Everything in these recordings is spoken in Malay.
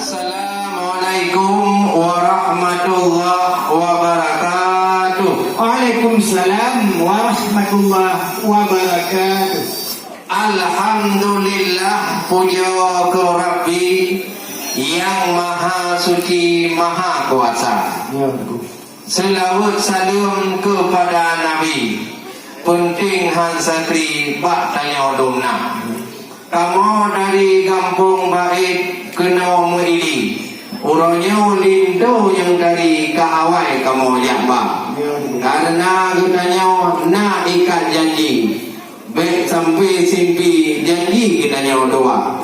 Assalamualaikum warahmatullahi wabarakatuh. Waalaikumsalam warahmatullahi wabarakatuh. Alhamdulillah, puja ke Rabbi yang maha suci, maha kuasa. Selawat salam kepada Nabi, penting hansatri bak tanya domna. Kamu dari kampung baik kena muili, urangnya lindo yang dari kaawai kamu jambang. Karena katanya nak ikat janji, baik sampai simpi janji katanya doa.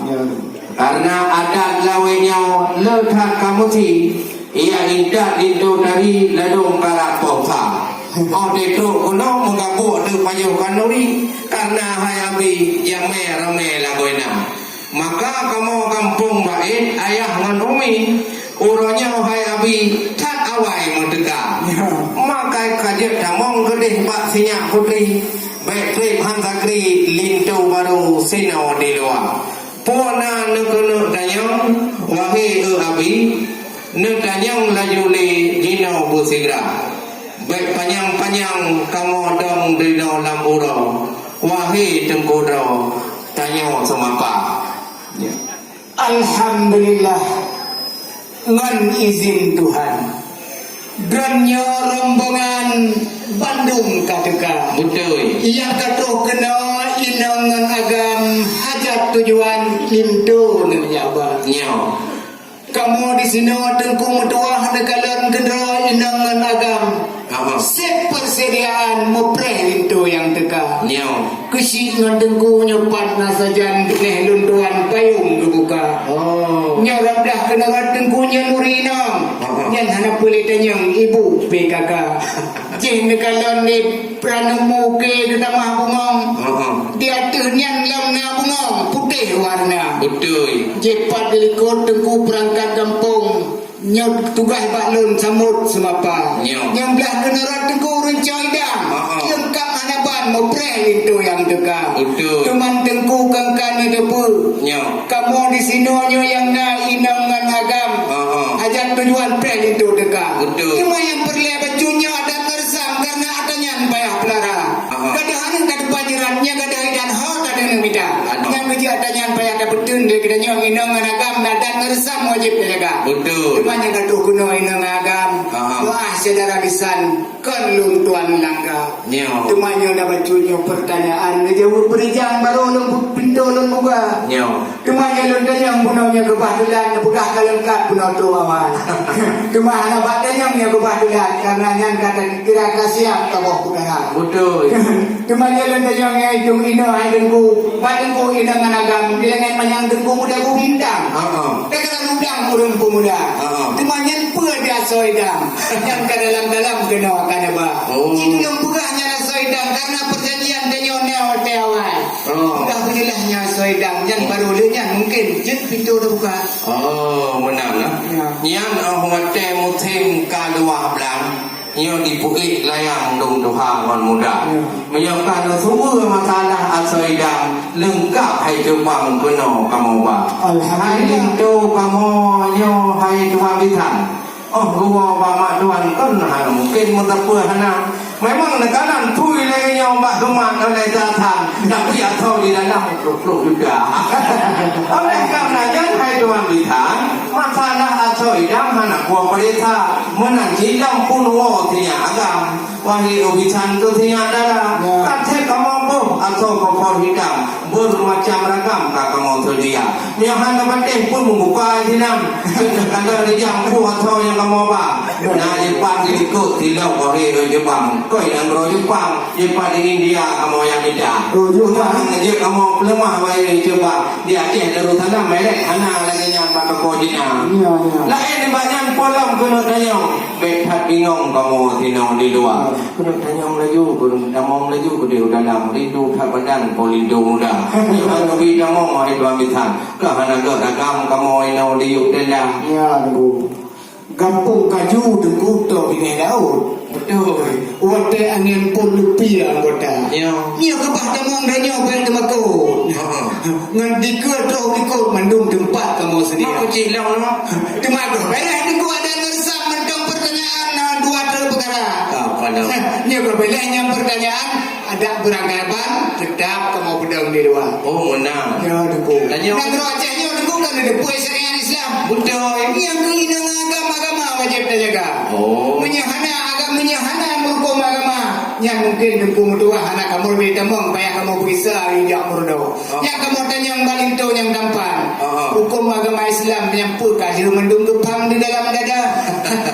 Karena adat lawenya lekat kamu si, ia indah lindo dari ladung barat kota. Oh itu kuno menggabung tu payukan nuri karena hayabi yang merame lagoina. Maka kamu kampung baik ayah nganumi urangnya hayabi tak awai merdeka. Maka kajet damong gedeh pak sinyak putri baik trip hansakri lintu baru sino di luar. Pona nekunu danyang wahi abi nekanyang laju li jino busigra. Baik panjang-panjang kamu dong di dalam urang, wahai tengkodo tanya semapa. Alhamdulillah, ngan izin Tuhan, drannya rombongan Bandung kateka. Betul. Yang kata kena inangan agam hajat tujuan lintu nenjaba. Nyo. Kamu di sini tengku mutuah nekalan kendera inangan agam. Sep persediaan mupreh itu yang teka. Nyo. Kesik ngandengku nyopat nasajan neh lunduan payung dibuka. Oh. Nyorap dah kena tengkunya nurina. Yang hana boleh tanyang ibu PKK. Jeng nekalan ni pranamu ke nama bungong. Dia tuhnyan lam na bungong putih warna. Betul. Jepat delikot tengku perangkat kampung. Nyok tugas baklun samut semapa. Yang belah kenerat tengku rencai dam. Lengkap hanaban mupreh itu yang dekat. Betul. Teman tengku kangkan depu. Kamu di sini yang na inangan agam. Ajak tujuan preh itu dekat. Betul. Cuma yang perlu bajunya ada tersam karena adanya payah pelara. Kadahan kada pajirannya kada dan hot ada nemita. Dengan beji adanya payah dapetin dia kedanya inangan agam dan tersam wajib jaga. Betul. Banyak kata kuno inang agam. Wah saudara lisan kan lung tuan langga. Temannya dah bacunya pertanyaan jawab berijang baru lung pintu lung buka. Temannya lung tanya punaunya kebahagiaan buka kalengkat punau tu awan. Temannya batanya kebahagiaan karena yang kata kira kasihan kabah punau. Betul. Temannya lung tanya itu ino aidengku badanku inangan agam dia ngai panjang dengku muda ku bintang. Dekat udang urang pemuda. Temannya dia soidang yang ke dalam kena kana ba. Itu yang bugahnya soidang karena perjanjian denyo neo tewai. Bukan bilahnya soidang yang baru lenya mungkin jet pintu dah buka. Oh, benar lah. Yang hote mutim kadua belang. Yang dipuik layang dong doha ngon muda. Menyangka semua masalah asoidang lengkap hai jebang kena kamu ba. Hai lintu kamu nyo hai tuan bitan. Oh, gua bamak tuan kan mungkin mutapa hana. Memang nekanan pui lagi yang mbak tuan oleh jatan. Tapi atau di dalam peluk juga. Oleh karena yang hai tuan bitan, masalah asoidang hana gua perintah menanti yang punuo tiya agam. Wahai ubisan tu tiya dara. Kata kamu bu atau kopor hitam bermacam ragam kamu sedia. Yang hana banding pun membuka hinam. Kalau yang bu atau yang kamu apa? Nah, Jepang ikut tidak boleh Jepang. Kau yang bro Jepang, Jepang di India kamu yang tidak. Jepang je kamu lemah bayi Jepang. Dia cek terus tanam merek hana lagi yang pakai kojina. Lain banyak polam kena tanya. Behat bingung kamu tinau di luar. Kena tanya laju, kena damong laju kau dalam rindu tak badan polindo muda. Kalau kita damong hai dua bitan. Kahana ke agam kamu inau liuk dalam. Ya, bu. Kampung kaju dengku tu bini daud. Betul. Wate angin pun lupi anggota. Nya kebah damong danyo baik demaku. Ngan dikut mendung tempat kamu sedia. Mak kecil lah nama. Cuma tu, dengku ada ngersam mentang pertanyaan dua perkara. Apa dah? Ni berbelahnya pertanyaan ada beranggapan tetap kamu pedang di luar. Oh menang. Ya dengku. Tanya. Dan terwajahnya dengku kan ada puai syariat Islam. Betul. Yang kelinang agama wajib terjaga. Oh. Menyahana hukum agama. Yang mungkin dengku mutua anak kamu lebih temong payah kamu bisa injak murdo. Yang kamu tanya yang balinto yang tampan. Hukum agama Islam yang purka siru mendung gepang di dalam dada.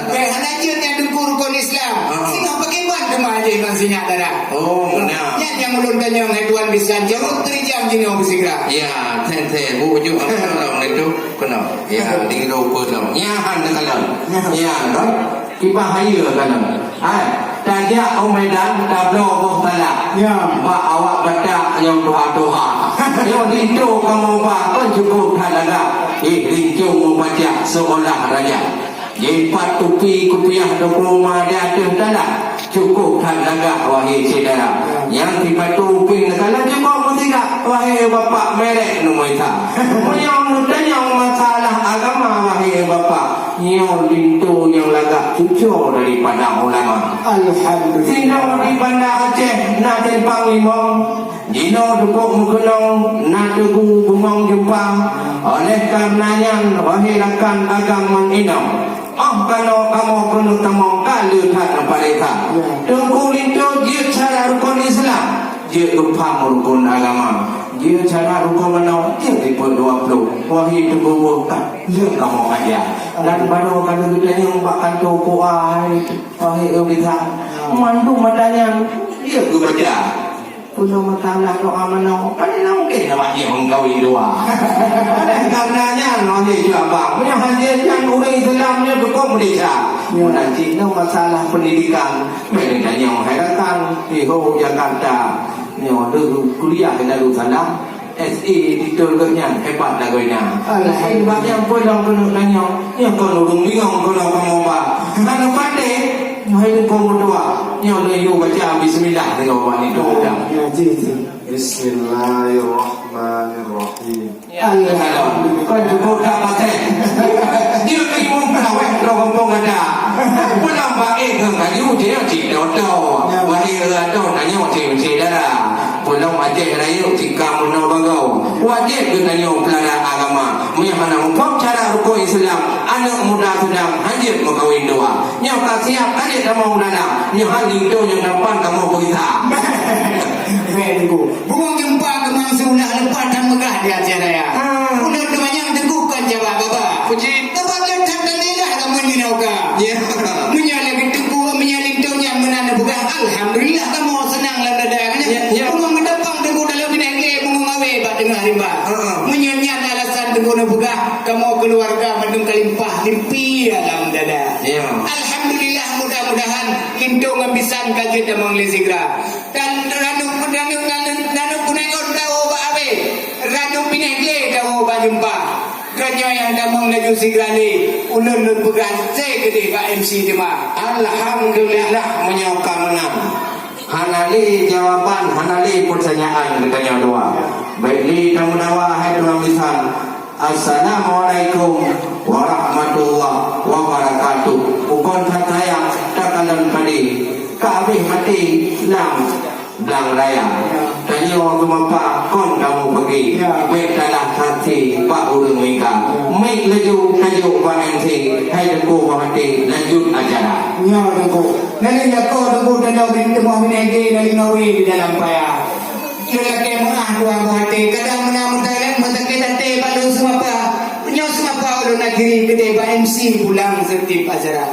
Hana jen yang dengku rukun Islam. Singa pakai ban kemah aja iman singa dada. Oh benar. Yang ulun tanya yang tuan bisa jauh terijam jino bersigara. Ya, ten bu ju apa kalau itu kena. Ya, di rokok tu. Ya, han kalau. Ya, dah. Kita hire kalau. Tajak Medan tablo boh talak. Ya. Ba awak baca yang doa-doa. Yang itu kamu ba kan cukup talaga. Rincung membaca seolah raja. Jepat tupi kupiah 25 di atas talak. Cukup talaga wahai saudara. Yang tiba tupi kalau cukup tidak wahai bapak merek numaita. Yang tanya masalah agama wahai bapak. Yang pintu yang lagak cucur daripada ulama. Alhamdulillah. Sino di Banda Aceh nak tempang limong. Jino dukuk mukenong nak tugu bumong jempang. Oleh karenanya wahai rakan agama inam. Kalau kamu penuh temong kalu tak nampak mereka. Tunggu itu dia cara rukun Islam. Dia lupa rukun agama. Dia cara rukun mana? Dia tipe 20. Wahai tunggu bukan. Dia kamu aja. Dan baru kalau kita yang bakal toko wahai kita. Mandu matanya. Dia baca. Punya masalah doa mana? Mana mungkin nama dia mengkawin doa. Karenanya wahai jawab. Punya hadiahkan orang Islamnya cukup Malaysia. Nanti masalah pendidikan. Mereka yang herakan di Jakarta. Yang dulu kuliah kena dulu salah. SE ditolaknya hebat lagunya. Alhamdulillah yang pulang penuh nanya. Yang kalau bingung kalau kamu apa? Kalau pandai, hai kau berdoa. Yang layu baca Bismillah dengan orang itu. Bismillahirrahmanirrahim. Alhamdulillah. Kau cukup tak pakai. Dia kau kawin kampung ada. Pulang baik ke kayu dia tidak tahu. Wahai tahu nanya macam dah. Pulang Aceh raya jika menabagau wajib kenanya pelana agama menyahana hukum cara rukun Islam anak muda sedang hajib mengkawin doa yang tak siap adik kamu ulana yang hari itu yang nampan kamu berita Bungong jumpa kemang sulah lepas dan megah di acara ya. Udah temannya teguhkan jawab bapa. Puji. Tempat letak dan lidah kamu ni nauka. Ya. Menyalin teguh menyalin tunya menanda bukan. Alhamdulillah kamu senang lah dadanya. Ya. Bungong mendapang teguh dalam binenge bungong awe bak dengar rimba. Menyanyat alasan teguh bukan. Kamu keluarga mendung kalimpah limpi dalam dada. Ya. Alhamdulillah mudah-mudahan lindung ambisan kaji damang lesigra. Dan ranung punengon tahu bawe ranung pinegle tahu bajumpa kanyo yang damang laju sigrani ulun pegang saya gede ka MC tema. Alhamdulillah menyokong menang. Hanali jawaban, hanali pertanyaan bertanya doa. Baiklah kamu dawa hai tuan misal. Assalamualaikum warahmatullahi wabarakatuh. Ukon saya takalan padi. Kabeh mati lam belang raya. Tanya orang tua kon kamu pergi. Baik dalam hati pak urang mereka. Baik laju BNC. Hai deku hati lanjut acara. Ya deku. Nanti deku dalam temu binege dari Norway di dalam paya. Lelaki menah dua hati. Kadang menang mentalek mentakit hati balun semua. Punya semua ulun akhiri gede BNC pulang sertip acara.